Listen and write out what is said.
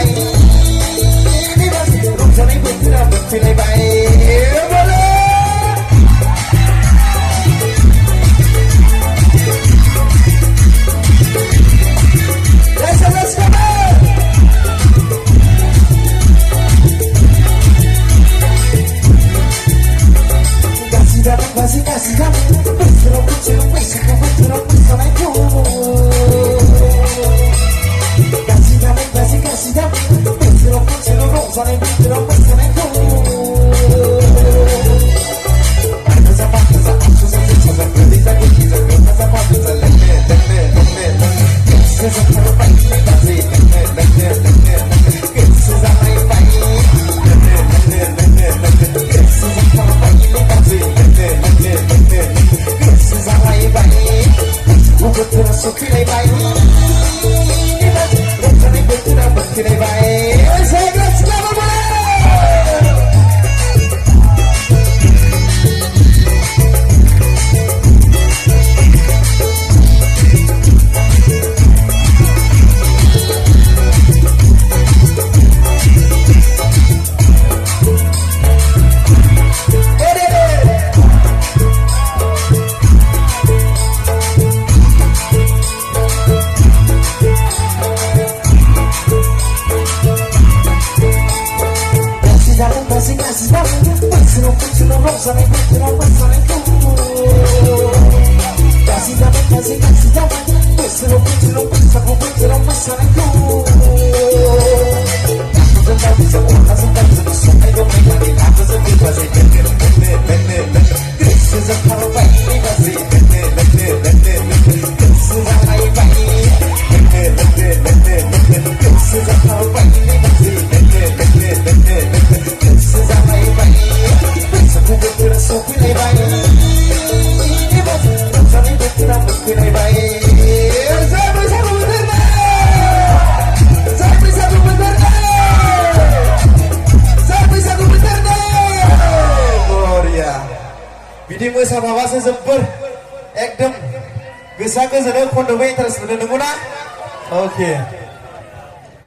ini masih belum saling bergerak berpilih baik boleh. Let's go. Kasih kamu bergerak bergerak bergerak bersamaku. Kasih kamu bergerak bergerak bergerak bersamaku. Bidi musa bawa sezempur, ekdom, bisa ke sana kondo terus menunggu na, oke.